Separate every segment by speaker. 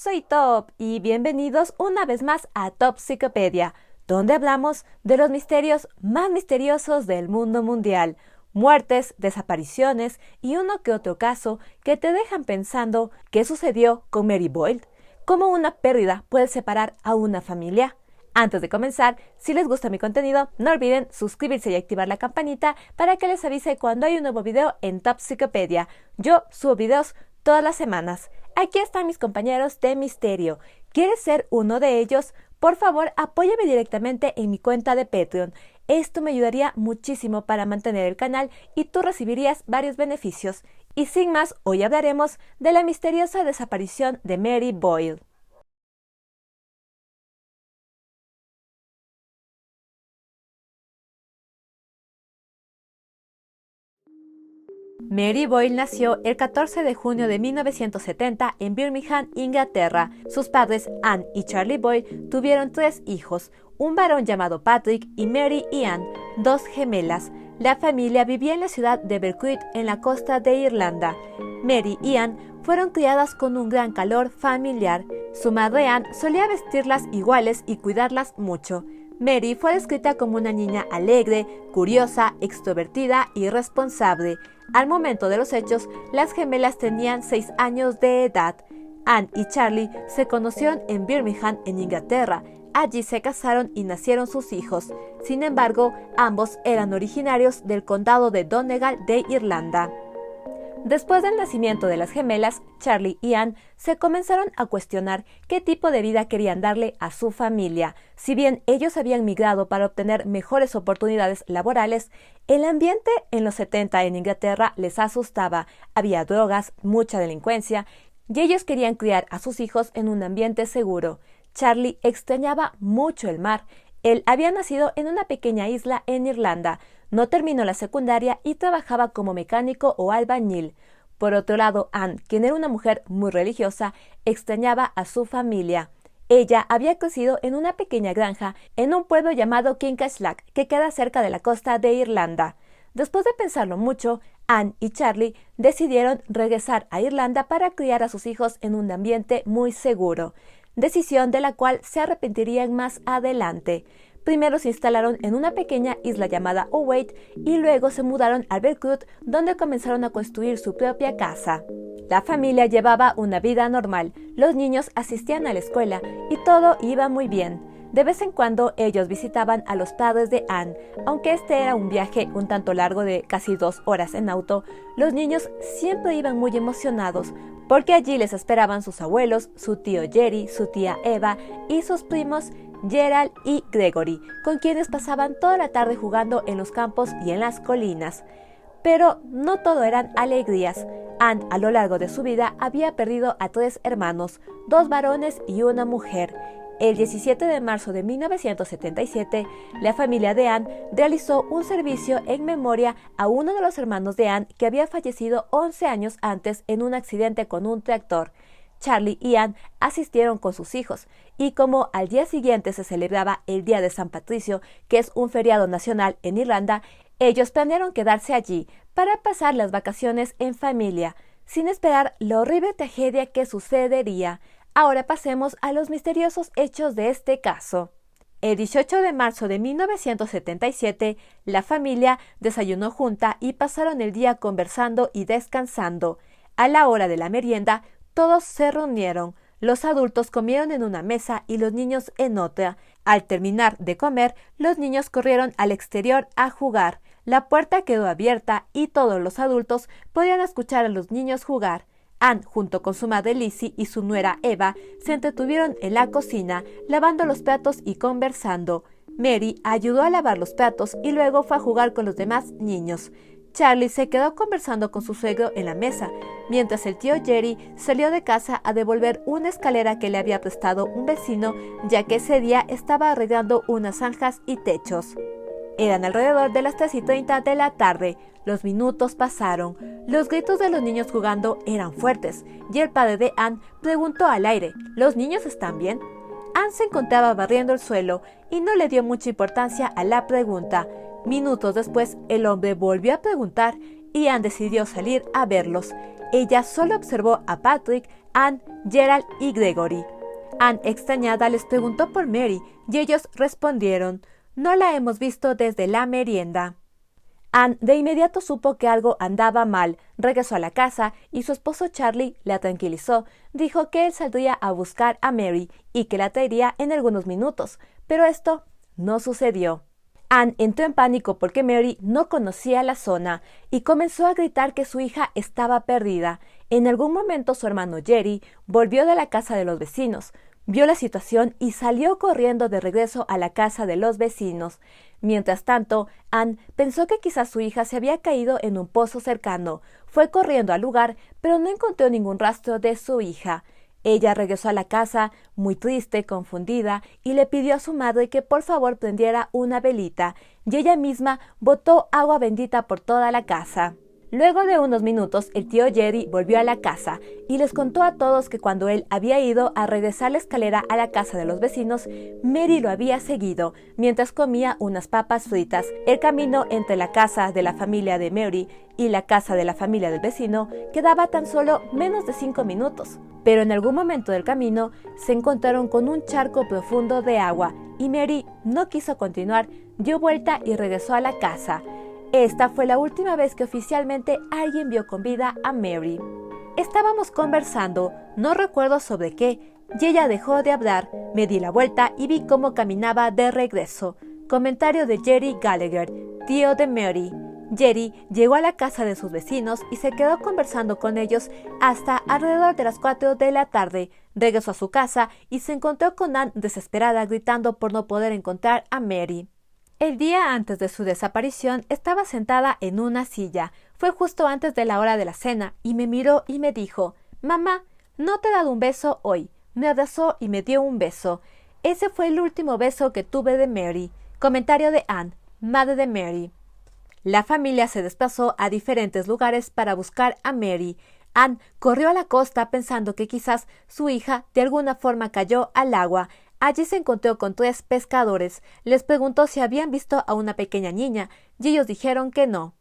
Speaker 1: soy Top y bienvenidos una vez más a Topsicopedia, donde hablamos de los misterios más misteriosos del mundo mundial, muertes, desapariciones y uno que otro caso que te dejan pensando qué sucedió con Mary Boyle, cómo una pérdida puede separar a una familia. Antes de comenzar, si les gusta mi contenido, no olviden suscribirse y activar la campanita para que les avise cuando hay un nuevo video en Topsicopedia. Yo subo videos todas las semanas. Aquí están mis compañeros de misterio. ¿Quieres ser uno de ellos? Por favor, apóyame directamente en mi cuenta de Patreon. Esto me ayudaría muchísimo para mantener el canal y tú recibirías varios beneficios. Y sin más, hoy hablaremos de la misteriosa desaparición de Mary Boyle. Mary Boyle nació el 14 de junio de 1970 en Birmingham, Inglaterra. Sus padres, Anne y Charlie Boyle, tuvieron 3 hijos, un varón llamado Patrick y Mary y Anne, 2 gemelas. La familia vivía en la ciudad de Berwick, en la costa de Irlanda. Mary y Anne fueron criadas con un gran calor familiar. Su madre Anne solía vestirlas iguales y cuidarlas mucho. Mary fue descrita como una niña alegre, curiosa, extrovertida y responsable. Al momento de los hechos, las gemelas tenían 6 años de edad. Anne y Charlie se conocieron en Birmingham, en Inglaterra. Allí se casaron y nacieron sus hijos. Sin embargo, ambos eran originarios del condado de Donegal de Irlanda. Después del nacimiento de las gemelas, Charlie y Anne se comenzaron a cuestionar qué tipo de vida querían darle a su familia. Si bien ellos habían migrado para obtener mejores oportunidades laborales, el ambiente en los 70 en Inglaterra les asustaba. Había drogas, mucha delincuencia, y ellos querían criar a sus hijos en un ambiente seguro. Charlie extrañaba mucho el mar. Él había nacido en una pequeña isla en Irlanda. No terminó la secundaria y trabajaba como mecánico o albañil. Por otro lado, Anne, quien era una mujer muy religiosa, extrañaba a su familia. Ella había crecido en una pequeña granja en un pueblo llamado Kincasslack, que queda cerca de la costa de Irlanda. Después de pensarlo mucho, Anne y Charlie decidieron regresar a Irlanda para criar a sus hijos en un ambiente muy seguro, decisión de la cual se arrepentirían más adelante. Primero se instalaron en una pequeña isla llamada Owate y luego se mudaron a Berwick, donde comenzaron a construir su propia casa. La familia llevaba una vida normal, los niños asistían a la escuela y todo iba muy bien. De vez en cuando ellos visitaban a los padres de Anne. Aunque este era un viaje un tanto largo de casi 2 horas en auto, los niños siempre iban muy emocionados, porque allí les esperaban sus abuelos, su tío Jerry, su tía Eva y sus primos Gerald y Gregory, con quienes pasaban toda la tarde jugando en los campos y en las colinas. Pero no todo eran alegrías. Anne, a lo largo de su vida, había perdido a 3 hermanos, 2 varones y una mujer. El 17 de marzo de 1977, la familia de Anne realizó un servicio en memoria a uno de los hermanos de Anne que había fallecido 11 años antes en un accidente con un tractor. Charlie y Anne asistieron con sus hijos, y como al día siguiente se celebraba el Día de San Patricio, que es un feriado nacional en Irlanda, ellos planearon quedarse allí para pasar las vacaciones en familia, sin esperar la horrible tragedia que sucedería. Ahora pasemos a los misteriosos hechos de este caso. El 18 de marzo de 1977, la familia desayunó junta y pasaron el día conversando y descansando. A la hora de la merienda, todos se reunieron. Los adultos comieron en una mesa y los niños en otra. Al terminar de comer, los niños corrieron al exterior a jugar. La puerta quedó abierta y todos los adultos podían escuchar a los niños jugar. Anne, junto con su madre Lizzie y su nuera Eva, se entretuvieron en la cocina, lavando los platos y conversando. Mary ayudó a lavar los platos y luego fue a jugar con los demás niños. Charlie se quedó conversando con su suegro en la mesa, mientras el tío Jerry salió de casa a devolver una escalera que le había prestado un vecino, ya que ese día estaba arreglando unas zanjas y techos. Eran alrededor de las 3:30 de la tarde. Los minutos pasaron. Los gritos de los niños jugando eran fuertes, y el padre de Anne preguntó al aire: ¿los niños están bien? Anne se encontraba barriendo el suelo y no le dio mucha importancia a la pregunta. Minutos después, el hombre volvió a preguntar y Anne decidió salir a verlos. ella solo observó a Patrick, Anne, Gerald y Gregory. Anne, extrañada, les preguntó por Mary y ellos respondieron: «No la hemos visto desde la merienda». Anne de inmediato supo que algo andaba mal, regresó a la casa y su esposo Charlie la tranquilizó, dijo que él saldría a buscar a Mary y que la traería en algunos minutos, pero esto no sucedió. Anne entró en pánico porque Mary no conocía la zona y comenzó a gritar que su hija estaba perdida. En algún momento su hermano Jerry volvió de la casa de los vecinos, vio la situación y salió corriendo de regreso a la casa de los vecinos. Mientras tanto, Anne pensó que quizás su hija se había caído en un pozo cercano. Fue corriendo al lugar, pero no encontró ningún rastro de su hija. Ella regresó a la casa, muy triste, confundida, y le pidió a su madre que por favor prendiera una velita, y ella misma botó agua bendita por toda la casa. Luego de unos minutos, el tío Jerry volvió a la casa y les contó a todos que cuando él había ido a regresar la escalera a la casa de los vecinos, Mary lo había seguido mientras comía unas papas fritas. El camino entre la casa de la familia de Mary y la casa de la familia del vecino quedaba tan solo menos de 5 minutos. Pero en algún momento del camino se encontraron con un charco profundo de agua y Mary no quiso continuar, dio vuelta y regresó a la casa. Esta fue la última vez que oficialmente alguien vio con vida a Mary. Estábamos conversando, no recuerdo sobre qué, y ella dejó de hablar. Me di la vuelta y vi cómo caminaba de regreso. Comentario de Jerry Gallagher, tío de Mary. Jerry llegó a la casa de sus vecinos y se quedó conversando con ellos hasta alrededor de las 4 de la tarde. Regresó a su casa y se encontró con Anne desesperada gritando por no poder encontrar a Mary. El día antes de su desaparición estaba sentada en una silla. Fue justo antes de la hora de la cena y me miró y me dijo: «Mamá, no te he dado un beso hoy». Me abrazó y me dio un beso. Ese fue el último beso que tuve de Mary. Comentario de Anne, madre de Mary. La familia se desplazó a diferentes lugares para buscar a Mary. Anne corrió a la costa pensando que quizás su hija de alguna forma cayó al agua. Allí se encontró con 3 pescadores. Les preguntó si habían visto a una pequeña niña y ellos dijeron que no.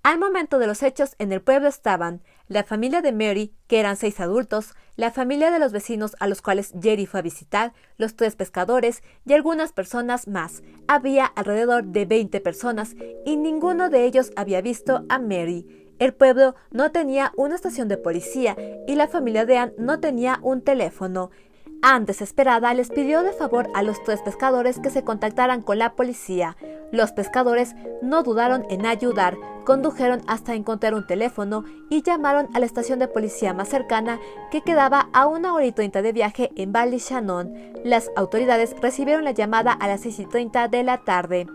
Speaker 1: Al momento de los hechos, en el pueblo estaban la familia de Mary, que eran 6 adultos, la familia de los vecinos a los cuales Jerry fue a visitar, los 3 pescadores y algunas personas más. Había alrededor de 20 personas y ninguno de ellos había visto a Mary. El pueblo no tenía una estación de policía y la familia de Anne no tenía un teléfono. Anne, desesperada, les pidió de favor a los 3 pescadores que se contactaran con la policía. Los pescadores no dudaron en ayudar, condujeron hasta encontrar un teléfono y llamaron a la estación de policía más cercana, que quedaba a 1 hora y 30 de viaje en Ballyshannon. Las autoridades recibieron la llamada a las 6:30 de la tarde.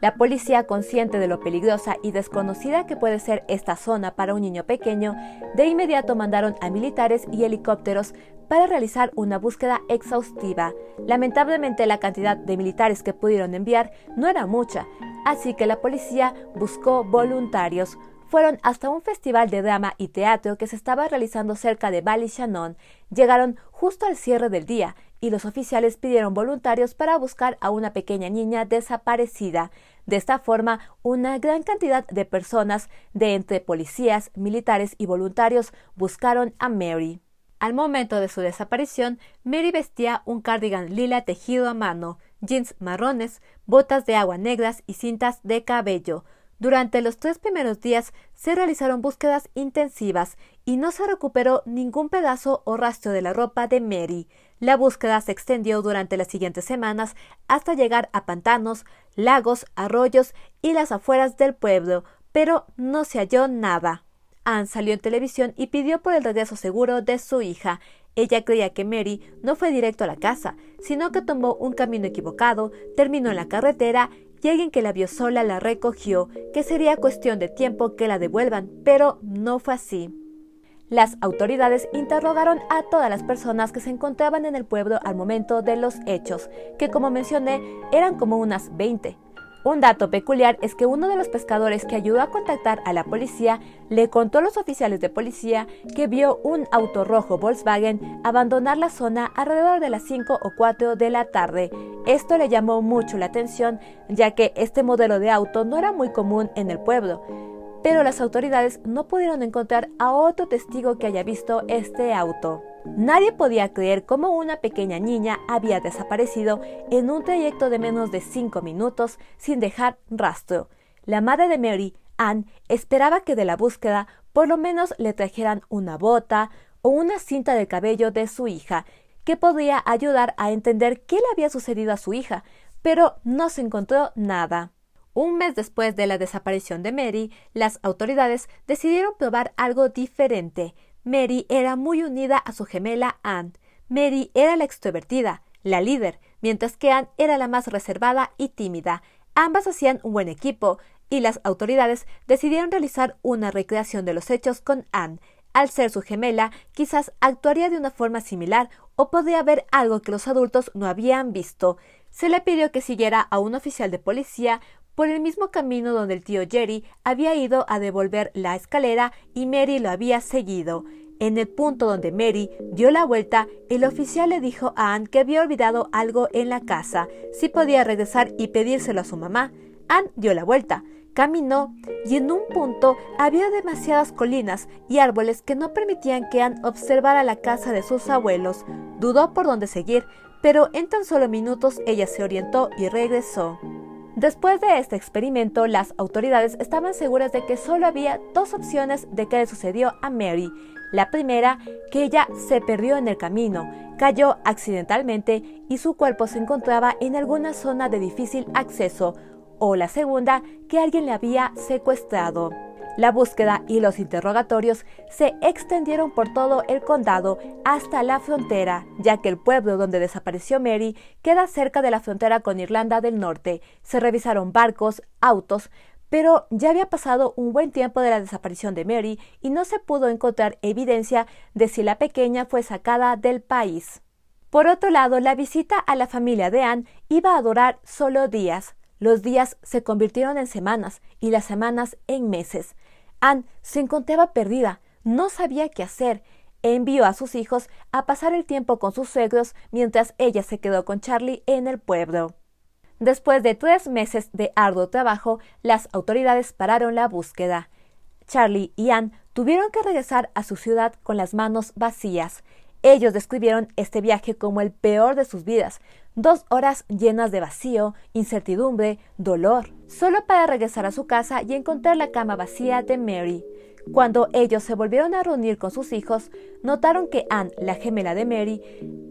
Speaker 1: La policía, consciente de lo peligrosa y desconocida que puede ser esta zona para un niño pequeño, de inmediato mandaron a militares y helicópteros para realizar una búsqueda exhaustiva. Lamentablemente, la cantidad de militares que pudieron enviar no era mucha, así que la policía buscó voluntarios. Fueron hasta un festival de drama y teatro que se estaba realizando cerca de Ballyshannon. Llegaron justo al cierre del día y los oficiales pidieron voluntarios para buscar a una pequeña niña desaparecida. De esta forma, una gran cantidad de personas, de entre policías, militares y voluntarios, buscaron a Mary. Al momento de su desaparición, Mary vestía un cardigan lila tejido a mano, jeans marrones, botas de agua negras y cintas de cabello. Durante los 3 primeros días se realizaron búsquedas intensivas y no se recuperó ningún pedazo o rastro de la ropa de Mary. La búsqueda se extendió durante las siguientes semanas hasta llegar a pantanos, lagos, arroyos y las afueras del pueblo, pero no se halló nada. Anne salió en televisión y pidió por el regreso seguro de su hija. Ella creía que Mary no fue directo a la casa, sino que tomó un camino equivocado, terminó en la carretera y alguien que la vio sola la recogió, que sería cuestión de tiempo que la devuelvan, pero no fue así. Las autoridades interrogaron a todas las personas que se encontraban en el pueblo al momento de los hechos, que como mencioné eran como unas 20. Un dato peculiar es que uno de los pescadores que ayudó a contactar a la policía le contó a los oficiales de policía que vio un auto rojo Volkswagen abandonar la zona alrededor de las 5 o 4 de la tarde. Esto le llamó mucho la atención, ya que este modelo de auto no era muy común en el pueblo. pero las autoridades no pudieron encontrar a otro testigo que haya visto este auto. Nadie podía creer cómo una pequeña niña había desaparecido en un trayecto de menos de 5 minutos sin dejar rastro. La madre de Mary, Ann, esperaba que de la búsqueda por lo menos le trajeran una bota o una cinta del cabello de su hija, que podría ayudar a entender qué le había sucedido a su hija, pero no se encontró nada. Un mes después de la desaparición de Mary, las autoridades decidieron probar algo diferente. Mary era muy unida a su gemela Ann. Mary era la extrovertida, la líder, mientras que Ann era la más reservada y tímida. Ambas hacían un buen equipo, y las autoridades decidieron realizar una recreación de los hechos con Ann. Al ser su gemela, quizás actuaría de una forma similar o podría ver algo que los adultos no habían visto. Se le pidió que siguiera a un oficial de policía por el mismo camino donde el tío Jerry había ido a devolver la escalera y Mary lo había seguido. En el punto donde Mary dio la vuelta, el oficial le dijo a Ann que había olvidado algo en la casa, si podía regresar y pedírselo a su mamá. Ann dio la vuelta, caminó y en un punto había demasiadas colinas y árboles que no permitían que Ann observara la casa de sus abuelos. Dudó por dónde seguir, pero en tan solo minutos ella se orientó y regresó. Después de este experimento, las autoridades estaban seguras de que solo había dos opciones de qué le sucedió a Mary. La primera, que ella se perdió en el camino, cayó accidentalmente y su cuerpo se encontraba en alguna zona de difícil acceso. O la segunda, que alguien le había secuestrado. La búsqueda y los interrogatorios se extendieron por todo el condado hasta la frontera, ya que el pueblo donde desapareció Mary queda cerca de la frontera con Irlanda del Norte. Se revisaron barcos, autos, pero ya había pasado un buen tiempo de la desaparición de Mary y no se pudo encontrar evidencia de si la pequeña fue sacada del país. Por otro lado, la visita a la familia de Ann iba a durar solo días. Los días se convirtieron en semanas y las semanas en meses. Ann se encontraba perdida, no sabía qué hacer. Envió a sus hijos a pasar el tiempo con sus suegros mientras ella se quedó con Charlie en el pueblo. Después de 3 meses de arduo trabajo, las autoridades pararon la búsqueda. Charlie y Ann tuvieron que regresar a su ciudad con las manos vacías. Ellos describieron este viaje como el peor de sus vidas. 2 horas llenas de vacío, incertidumbre, dolor, solo para regresar a su casa y encontrar la cama vacía de Mary. Cuando ellos se volvieron a reunir con sus hijos, notaron que Ann, la gemela de Mary,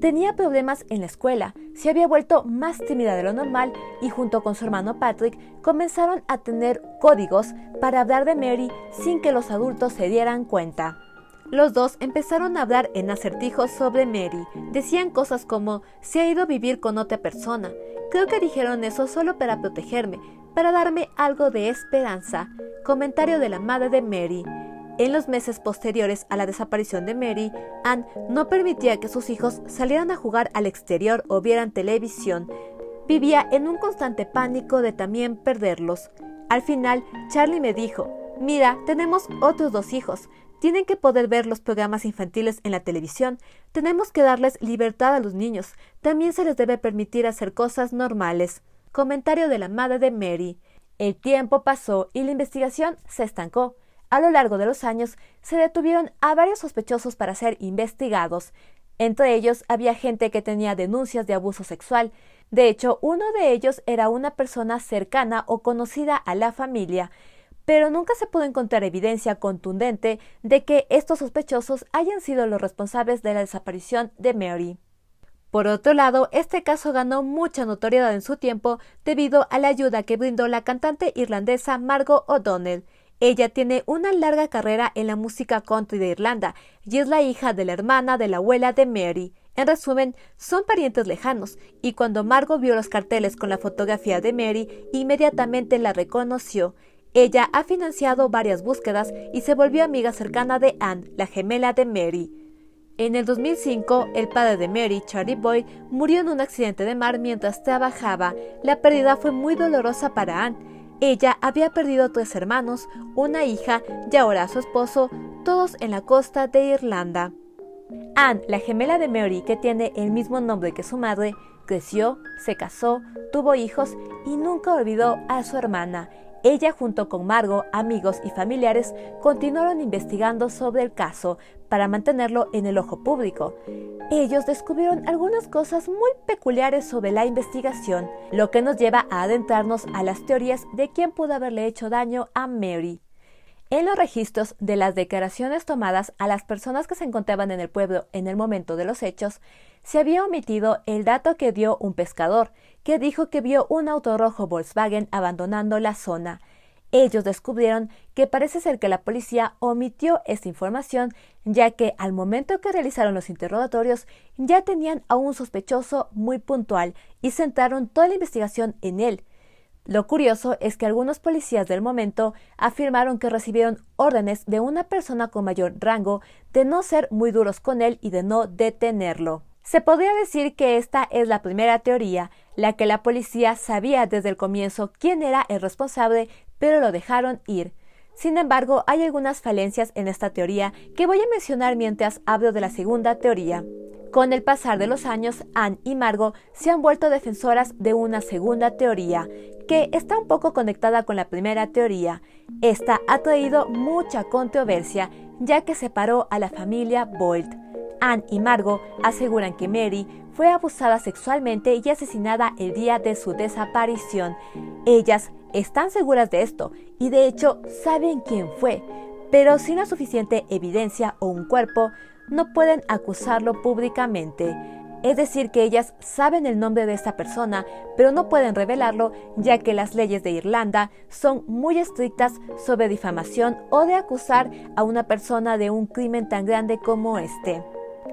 Speaker 1: tenía problemas en la escuela, se había vuelto más tímida de lo normal y junto con su hermano Patrick comenzaron a tener códigos para hablar de Mary sin que los adultos se dieran cuenta. Los dos empezaron a hablar en acertijos sobre Mary. Decían cosas como, se ha ido a vivir con otra persona. Creo que dijeron eso solo para protegerme, para darme algo de esperanza. Comentario de la madre de Mary. En los meses posteriores a la desaparición de Mary, Ann no permitía que sus hijos salieran a jugar al exterior o vieran televisión. Vivía en un constante pánico de también perderlos. Al final, Charlie me dijo, mira, tenemos otros 2 hijos. Tienen que poder ver los programas infantiles en la televisión. Tenemos que darles libertad a los niños. También se les debe permitir hacer cosas normales. Comentario de la madre de Mary. El tiempo pasó y la investigación se estancó. A lo largo de los años, se detuvieron a varios sospechosos para ser investigados. Entre ellos había gente que tenía denuncias de abuso sexual. De hecho, uno de ellos era una persona cercana o conocida a la familia. Pero nunca se pudo encontrar evidencia contundente de que estos sospechosos hayan sido los responsables de la desaparición de Mary. Por otro lado, este caso ganó mucha notoriedad en su tiempo debido a la ayuda que brindó la cantante irlandesa Margot O'Donnell. Ella tiene una larga carrera en la música country de Irlanda y es la hija de la hermana de la abuela de Mary. En resumen, son parientes lejanos, y cuando Margot vio los carteles con la fotografía de Mary, inmediatamente la reconoció. Ella ha financiado varias búsquedas y se volvió amiga cercana de Ann, la gemela de Mary. En el 2005, el padre de Mary, Charlie Boyd, murió en un accidente de mar mientras trabajaba. La pérdida fue muy dolorosa para Ann. Ella había perdido 3 hermanos, una hija y ahora a su esposo, todos en la costa de Irlanda. Ann, la gemela de Mary, que tiene el mismo nombre que su madre, creció, se casó, tuvo hijos y nunca olvidó a su hermana. Ella junto con Margot, amigos y familiares continuaron investigando sobre el caso para mantenerlo en el ojo público. Ellos descubrieron algunas cosas muy peculiares sobre la investigación, lo que nos lleva a adentrarnos a las teorías de quién pudo haberle hecho daño a Mary. En los registros de las declaraciones tomadas a las personas que se encontraban en el pueblo en el momento de los hechos, se había omitido el dato que dio un pescador, que dijo que vio un auto rojo Volkswagen abandonando la zona. Ellos descubrieron que parece ser que la policía omitió esta información, ya que al momento que realizaron los interrogatorios ya tenían a un sospechoso muy puntual y centraron toda la investigación en él. Lo curioso es que algunos policías del momento afirmaron que recibieron órdenes de una persona con mayor rango de no ser muy duros con él y de no detenerlo. Se podría decir que esta es la primera teoría, la que la policía sabía desde el comienzo quién era el responsable, pero lo dejaron ir. Sin embargo, hay algunas falencias en esta teoría que voy a mencionar mientras hablo de la segunda teoría. Con el pasar de los años, Anne y Margot se han vuelto defensoras de una segunda teoría, que está un poco conectada con la primera teoría. Esta ha traído mucha controversia, ya que separó a la familia Boyd. Anne y Margot aseguran que Mary fue abusada sexualmente y asesinada el día de su desaparición. Ellas están seguras de esto y de hecho saben quién fue, pero sin la suficiente evidencia o un cuerpo, no pueden acusarlo públicamente. Es decir, que ellas saben el nombre de esta persona, pero no pueden revelarlo, ya que las leyes de Irlanda son muy estrictas sobre difamación o de acusar a una persona de un crimen tan grande como este.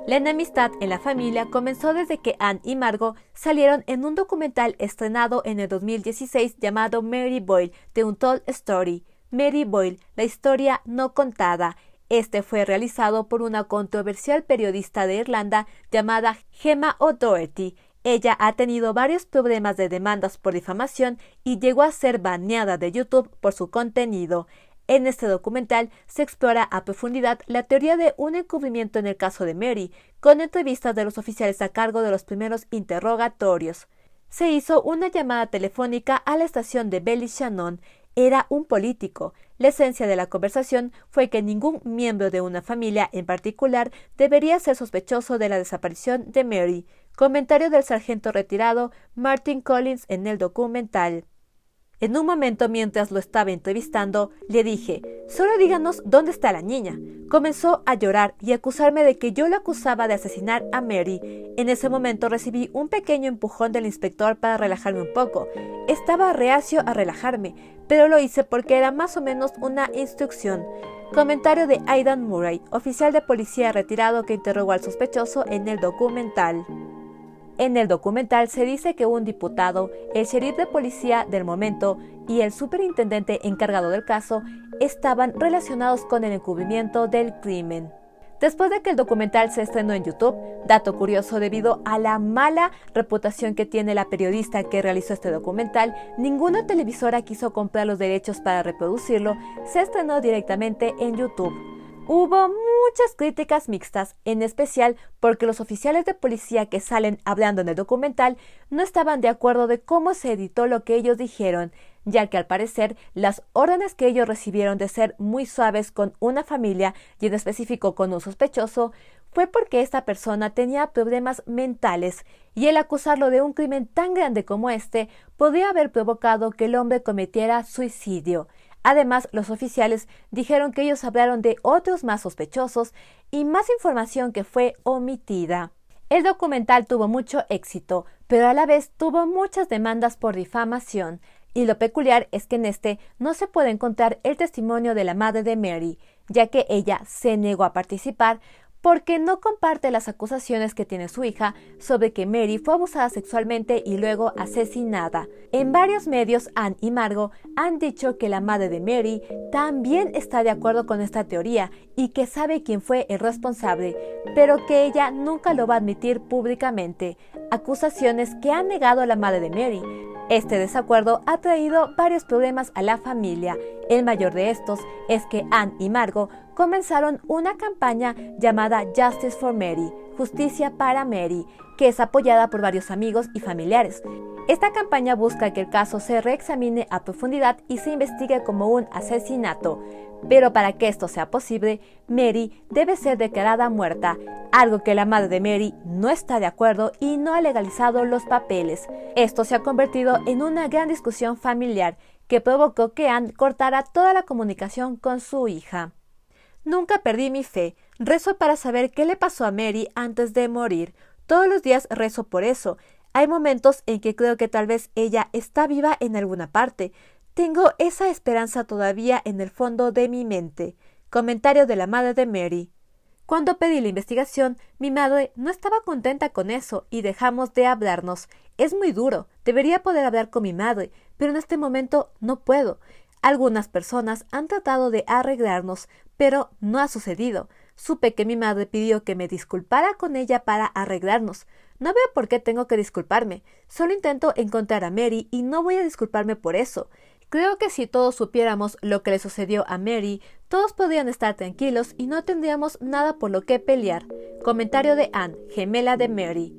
Speaker 1: La enemistad en la familia comenzó desde que Anne y Margot salieron en un documental estrenado en el 2016 llamado Mary Boyle, The Untold Story. Mary Boyle, la historia no contada. Este fue realizado por una controversial periodista de Irlanda llamada Gemma O'Doherty. Ella ha tenido varios problemas de demandas por difamación y llegó a ser baneada de YouTube por su contenido. En este documental se explora a profundidad la teoría de un encubrimiento en el caso de Mary, con entrevistas de los oficiales a cargo de los primeros interrogatorios. Se hizo una llamada telefónica a la estación de Ballyshannon. Era un político. La esencia de la conversación fue que ningún miembro de una familia en particular debería ser sospechoso de la desaparición de Mary. Comentario del sargento retirado Martin Collins en el documental. En un momento, mientras lo estaba entrevistando, le dije: «Solo díganos dónde está la niña». Comenzó a llorar y acusarme de que yo lo acusaba de asesinar a Mary. En ese momento recibí un pequeño empujón del inspector para relajarme un poco. Estaba reacio a relajarme, pero lo hice porque era más o menos una instrucción. Comentario de Aidan Murray, oficial de policía retirado que interrogó al sospechoso en el documental. En el documental se dice que un diputado, el sheriff de policía del momento y el superintendente encargado del caso estaban relacionados con el encubrimiento del crimen. Después de que el documental se estrenó en YouTube, dato curioso, debido a la mala reputación que tiene la periodista que realizó este documental, ninguna televisora quiso comprar los derechos para reproducirlo. Se estrenó directamente en YouTube. Hubo muchas críticas mixtas, en especial porque los oficiales de policía que salen hablando en el documental no estaban de acuerdo de cómo se editó lo que ellos dijeron, ya que al parecer las órdenes que ellos recibieron de ser muy suaves con una familia y en específico con un sospechoso fue porque esta persona tenía problemas mentales y el acusarlo de un crimen tan grande como este podría haber provocado que el hombre cometiera suicidio. Además, los oficiales dijeron que ellos hablaron de otros más sospechosos y más información que fue omitida. El documental tuvo mucho éxito, pero a la vez tuvo muchas demandas por difamación. Y lo peculiar es que en este no se puede encontrar el testimonio de la madre de Mary, ya que ella se negó a participar porque no comparte las acusaciones que tiene su hija sobre que Mary fue abusada sexualmente y luego asesinada. En varios medios, Anne y Margot han dicho que la madre de Mary también está de acuerdo con esta teoría y que sabe quién fue el responsable, pero que ella nunca lo va a admitir públicamente, acusaciones que ha negado la madre de Mary. Este desacuerdo ha traído varios problemas a la familia. El mayor de estos es que Anne y Margot comenzaron una campaña llamada Justice for Mary, Justicia para Mary, que es apoyada por varios amigos y familiares. Esta campaña busca que el caso se reexamine a profundidad y se investigue como un asesinato. Pero para que esto sea posible, Mary debe ser declarada muerta, algo que la madre de Mary no está de acuerdo y no ha legalizado los papeles. Esto se ha convertido en una gran discusión familiar que provocó que Anne cortara toda la comunicación con su hija. Nunca perdí mi fe. Rezo para saber qué le pasó a Mary antes de morir. Todos los días rezo por eso. Hay momentos en que creo que tal vez ella está viva en alguna parte. Tengo esa esperanza todavía en el fondo de mi mente. Comentario de la madre de Mary. Cuando pedí la investigación, mi madre no estaba contenta con eso y dejamos de hablarnos. Es muy duro. Debería poder hablar con mi madre, pero en este momento no puedo. Algunas personas han tratado de arreglarnos, pero no ha sucedido. Supe que mi madre pidió que me disculpara con ella para arreglarnos. No veo por qué tengo que disculparme. Solo intento encontrar a Mary y no voy a disculparme por eso. Creo que si todos supiéramos lo que le sucedió a Mary, todos podrían estar tranquilos y no tendríamos nada por lo que pelear. Comentario de Anne, gemela de Mary.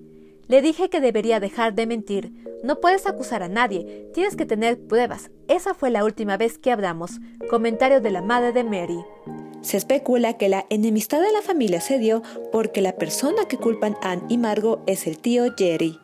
Speaker 1: Le dije que debería dejar de mentir. No puedes acusar a nadie, tienes que tener pruebas. Esa fue la última vez que hablamos. Comentario de la madre de Mary.
Speaker 2: Se especula que la enemistad de la familia se dio porque la persona que culpan Anne y Margot es el tío Jerry.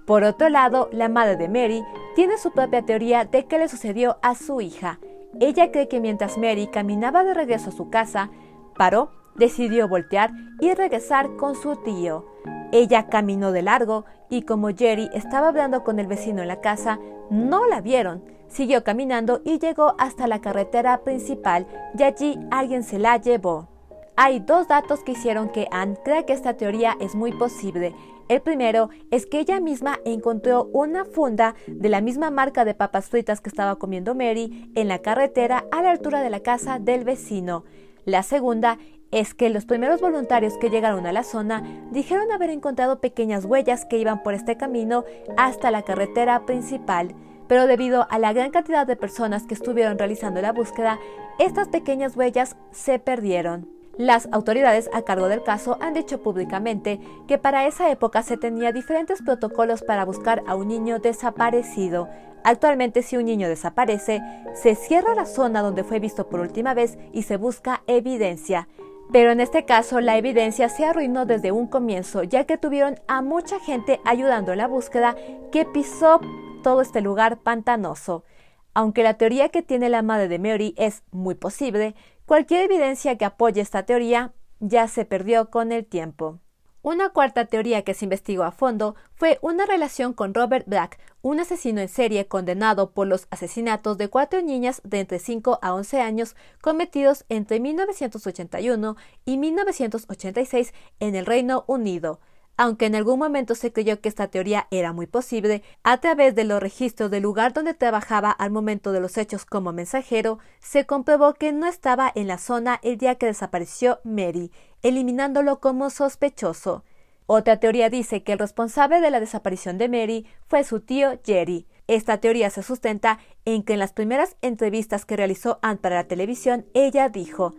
Speaker 1: Por otro lado, la madre de Mary tiene su propia teoría de qué le sucedió a su hija. Ella cree que mientras Mary caminaba de regreso a su casa, paró, decidió voltear y regresar con su tío. Ella caminó de largo y como Jerry estaba hablando con el vecino en la casa, no la vieron. Siguió caminando y llegó hasta la carretera principal y allí alguien se la llevó. Hay dos datos que hicieron que Anne crea que esta teoría es muy posible. El primero es que ella misma encontró una funda de la misma marca de papas fritas que estaba comiendo Mary en la carretera a la altura de la casa del vecino. La segunda es que los primeros voluntarios que llegaron a la zona dijeron haber encontrado pequeñas huellas que iban por este camino hasta la carretera principal. Pero debido a la gran cantidad de personas que estuvieron realizando la búsqueda, estas pequeñas huellas se perdieron. Las autoridades a cargo del caso han dicho públicamente que para esa época se tenía diferentes protocolos para buscar a un niño desaparecido. Actualmente, si un niño desaparece, se cierra la zona donde fue visto por última vez y se busca evidencia. Pero en este caso, la evidencia se arruinó desde un comienzo, ya que tuvieron a mucha gente ayudando en la búsqueda que pisó todo este lugar pantanoso. Aunque la teoría que tiene la madre de Mary es muy posible, cualquier evidencia que apoye esta teoría ya se perdió con el tiempo. Una cuarta teoría que se investigó a fondo fue una relación con Robert Black, un asesino en serie condenado por los asesinatos de 4 niñas de entre 5 a 11 años cometidos entre 1981 y 1986 en el Reino Unido. Aunque en algún momento se creyó que esta teoría era muy posible, a través de los registros del lugar donde trabajaba al momento de los hechos como mensajero, se comprobó que no estaba en la zona el día que desapareció Mary, eliminándolo como sospechoso. Otra teoría dice que el responsable de la desaparición de Mary fue su tío Jerry. Esta teoría se sustenta en que en las primeras entrevistas que realizó Anne para la televisión, ella dijo: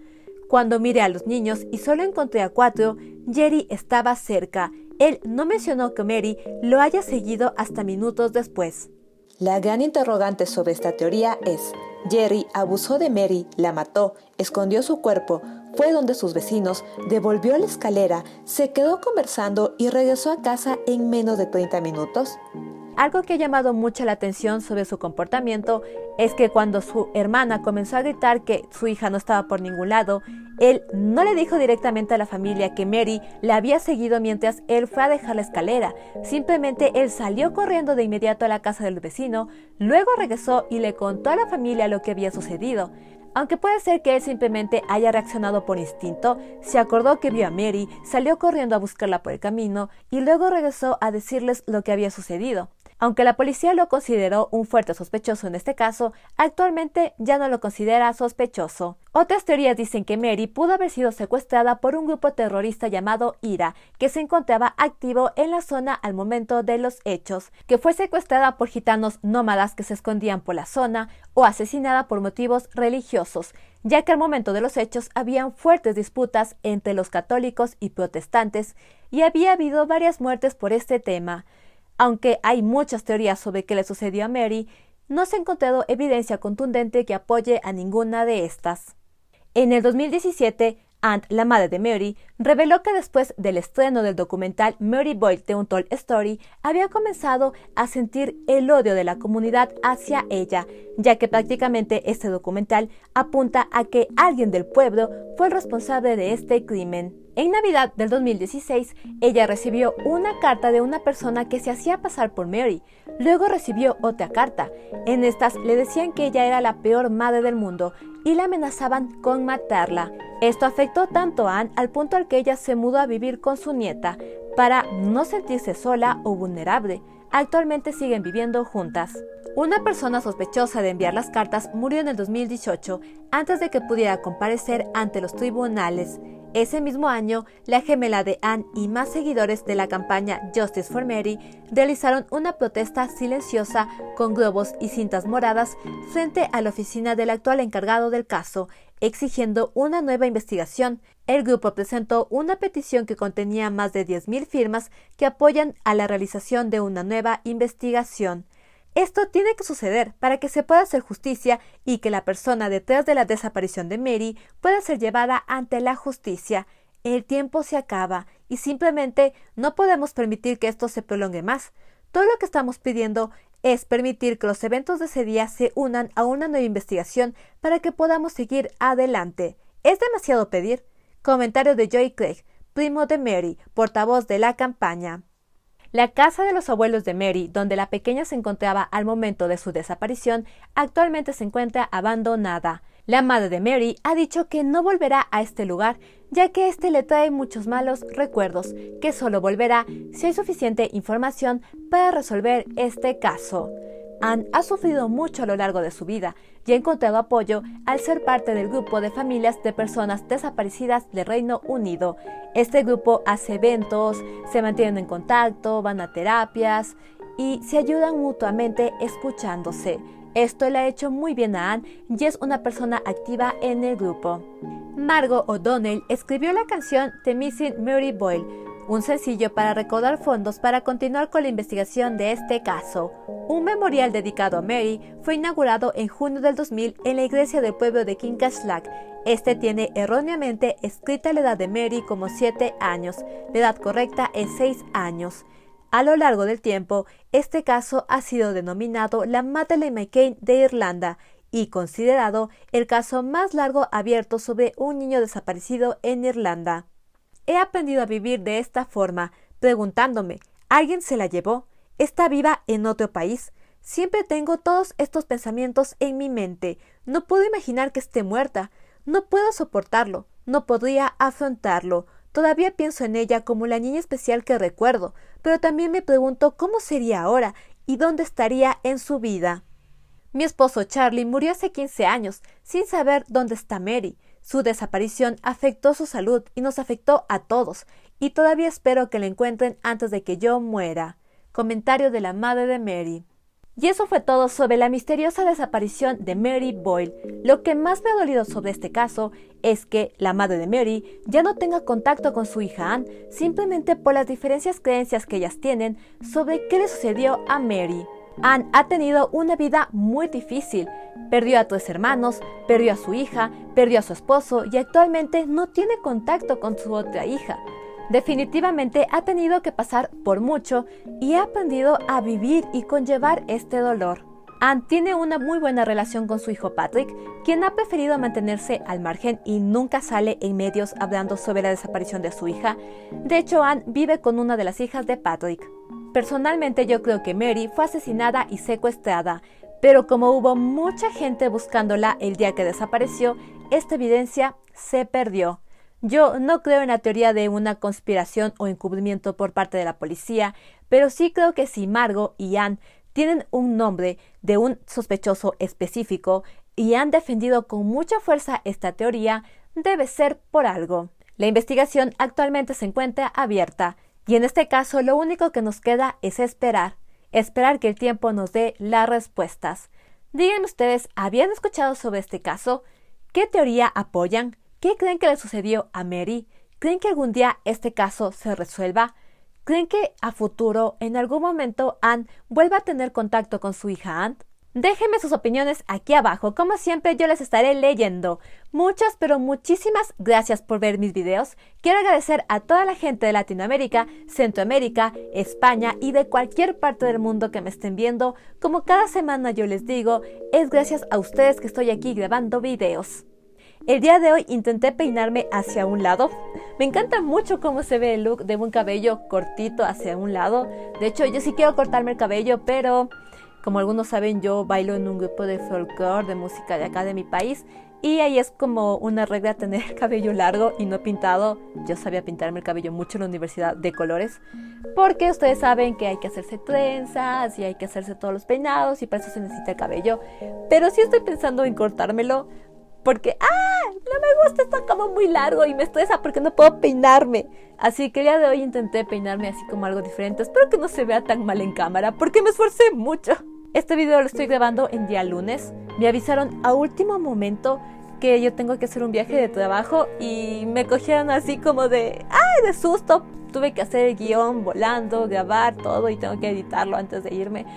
Speaker 1: «Cuando miré a los niños y solo encontré a 4, Jerry estaba cerca. Él no mencionó que Mary lo haya seguido hasta minutos después».
Speaker 2: La gran interrogante sobre esta teoría es: Jerry abusó de Mary, la mató, escondió su cuerpo, fue donde sus vecinos, devolvió la escalera, se quedó conversando y regresó a casa en menos de 30 minutos.
Speaker 1: Algo que ha llamado mucho la atención sobre su comportamiento es que cuando su hermana comenzó a gritar que su hija no estaba por ningún lado, él no le dijo directamente a la familia que Mary la había seguido mientras él fue a dejar la escalera. Simplemente él salió corriendo de inmediato a la casa del vecino, luego regresó y le contó a la familia lo que había sucedido. Aunque puede ser que él simplemente haya reaccionado por instinto, se acordó que vio a Mary, salió corriendo a buscarla por el camino y luego regresó a decirles lo que había sucedido. Aunque la policía lo consideró un fuerte sospechoso en este caso, actualmente ya no lo considera sospechoso. Otras teorías dicen que Mary pudo haber sido secuestrada por un grupo terrorista llamado IRA, que se encontraba activo en la zona al momento de los hechos, que fue secuestrada por gitanos nómadas que se escondían por la zona o asesinada por motivos religiosos, ya que al momento de los hechos habían fuertes disputas entre los católicos y protestantes y había habido varias muertes por este tema. Aunque hay muchas teorías sobre qué le sucedió a Mary, no se ha encontrado evidencia contundente que apoye a ninguna de estas. En el 2017, Ann, la madre de Mary, reveló que después del estreno del documental Mary Boyle The Untold Story, había comenzado a sentir el odio de la comunidad hacia ella, ya que prácticamente este documental apunta a que alguien del pueblo fue el responsable de este crimen. En Navidad del 2016, ella recibió una carta de una persona que se hacía pasar por Mary. Luego recibió otra carta. En estas le decían que ella era la peor madre del mundo y la amenazaban con matarla. Esto afectó tanto a Ann al punto al que ella se mudó a vivir con su nieta para no sentirse sola o vulnerable. Actualmente siguen viviendo juntas. Una persona sospechosa de enviar las cartas murió en el 2018 antes de que pudiera comparecer ante los tribunales. Ese mismo año, la gemela de Ann y más seguidores de la campaña Justice for Mary realizaron una protesta silenciosa con globos y cintas moradas frente a la oficina del actual encargado del caso, exigiendo una nueva investigación. El grupo presentó una petición que contenía más de 10,000 firmas que apoyan a la realización de una nueva investigación. Esto tiene que suceder para que se pueda hacer justicia y que la persona detrás de la desaparición de Mary pueda ser llevada ante la justicia. El tiempo se acaba y simplemente no podemos permitir que esto se prolongue más. Todo lo que estamos pidiendo es permitir que los eventos de ese día se unan a una nueva investigación para que podamos seguir adelante. ¿Es demasiado pedir? Comentario de Joy Craig, primo de Mary, portavoz de la campaña. La casa de los abuelos de Mary, donde la pequeña se encontraba al momento de su desaparición, actualmente se encuentra abandonada. La madre de Mary ha dicho que no volverá a este lugar, ya que este le trae muchos malos recuerdos, que solo volverá si hay suficiente información para resolver este caso. Ann ha sufrido mucho a lo largo de su vida y ha encontrado apoyo al ser parte del grupo de familias de personas desaparecidas del Reino Unido. Este grupo hace eventos, se mantienen en contacto, van a terapias y se ayudan mutuamente escuchándose. Esto le ha hecho muy bien a Ann y es una persona activa en el grupo. Margot O'Donnell escribió la canción The Missing Mary Boyle, un sencillo para recaudar fondos para continuar con la investigación de este caso. Un memorial dedicado a Mary fue inaugurado en junio del 2000 en la iglesia del pueblo de Kincashlag. Este tiene erróneamente escrita la edad de Mary como 7 años. La edad correcta es 6 años. A lo largo del tiempo, este caso ha sido denominado la Madeleine McCann de Irlanda y considerado el caso más largo abierto sobre un niño desaparecido en Irlanda. He aprendido a vivir de esta forma, preguntándome, ¿alguien se la llevó? ¿Está viva en otro país? Siempre tengo todos estos pensamientos en mi mente. No puedo imaginar que esté muerta. No puedo soportarlo. No podría afrontarlo. Todavía pienso en ella como la niña especial que recuerdo, pero también me pregunto cómo sería ahora y dónde estaría en su vida. Mi esposo Charlie murió hace 15 años, sin saber dónde está Mary. Su desaparición afectó su salud y nos afectó a todos, y todavía espero que la encuentren antes de que yo muera. Comentario de la madre de Mary. Y eso fue todo sobre la misteriosa desaparición de Mary Boyle. Lo que más me ha dolido sobre este caso es que la madre de Mary ya no tenga contacto con su hija Ann, simplemente por las diferentes creencias que ellas tienen sobre qué le sucedió a Mary. Ann ha tenido una vida muy difícil. Perdió a 3 hermanos, perdió a su hija, perdió a su esposo y actualmente no tiene contacto con su otra hija. Definitivamente ha tenido que pasar por mucho y ha aprendido a vivir y conllevar este dolor. Ann tiene una muy buena relación con su hijo Patrick, quien ha preferido mantenerse al margen y nunca sale en medios hablando sobre la desaparición de su hija. De hecho, Ann vive con una de las hijas de Patrick. Personalmente yo creo que Mary fue asesinada y secuestrada, pero como hubo mucha gente buscándola el día que desapareció, esta evidencia se perdió. Yo no creo en la teoría de una conspiración o encubrimiento por parte de la policía, pero sí creo que si Margot y Anne tienen un nombre de un sospechoso específico y han defendido con mucha fuerza esta teoría, debe ser por algo. La investigación actualmente se encuentra abierta y en este caso lo único que nos queda es esperar que el tiempo nos dé las respuestas. Díganme ustedes, ¿habían escuchado sobre este caso? ¿Qué teoría apoyan? ¿Qué creen que le sucedió a Mary? ¿Creen que algún día este caso se resuelva? ¿Creen que a futuro, en algún momento, Anne vuelva a tener contacto con su hija Anne? Déjenme sus opiniones aquí abajo, como siempre yo les estaré leyendo. Muchas, pero muchísimas gracias por ver mis videos. Quiero agradecer a toda la gente de Latinoamérica, Centroamérica, España y de cualquier parte del mundo que me estén viendo. Como cada semana yo les digo, es gracias a ustedes que estoy aquí grabando videos. El día de hoy intenté peinarme hacia un lado. Me encanta mucho cómo se ve el look de un cabello cortito hacia un lado. De hecho, yo sí quiero cortarme el cabello, pero como algunos saben, yo bailo en un grupo de folclore, de música de acá de mi país. Y ahí es como una regla tener el cabello largo y no pintado. Yo sabía pintarme el cabello mucho en la universidad de colores. Porque ustedes saben que hay que hacerse trenzas y hay que hacerse todos los peinados y para eso se necesita el cabello. Pero sí estoy pensando en cortármelo. Porque, no me gusta, está como muy largo y me estresa porque no puedo peinarme. Así que el día de hoy intenté peinarme así como algo diferente. Espero que no se vea tan mal en cámara porque me esforcé mucho. Este video lo estoy grabando en día lunes. Me avisaron a último momento que yo tengo que hacer un viaje de trabajo y me cogieron así como de susto. Tuve que hacer el guión volando, grabar todo y tengo que editarlo antes de irme.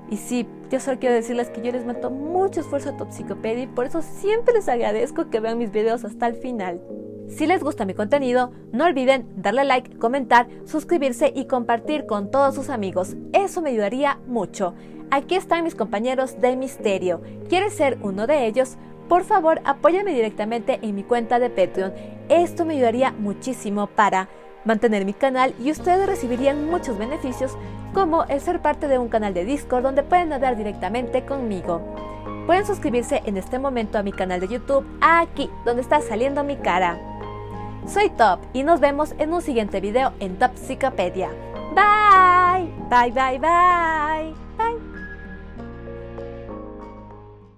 Speaker 1: Y sí, yo solo quiero decirles que yo les meto mucho esfuerzo a Topsicopedia y por eso siempre les agradezco que vean mis videos hasta el final. Si les gusta mi contenido, no olviden darle like, comentar, suscribirse y compartir con todos sus amigos. Eso me ayudaría mucho. Aquí están mis compañeros de misterio. ¿Quieres ser uno de ellos? Por favor, apóyame directamente en mi cuenta de Patreon. Esto me ayudaría muchísimo para mantener mi canal y ustedes recibirían muchos beneficios como el ser parte de un canal de Discord donde pueden hablar directamente conmigo. Pueden suscribirse en este momento a mi canal de YouTube aquí donde está saliendo mi cara. Soy Top y nos vemos en un siguiente video en Topsicopedia. Bye, bye, bye, bye.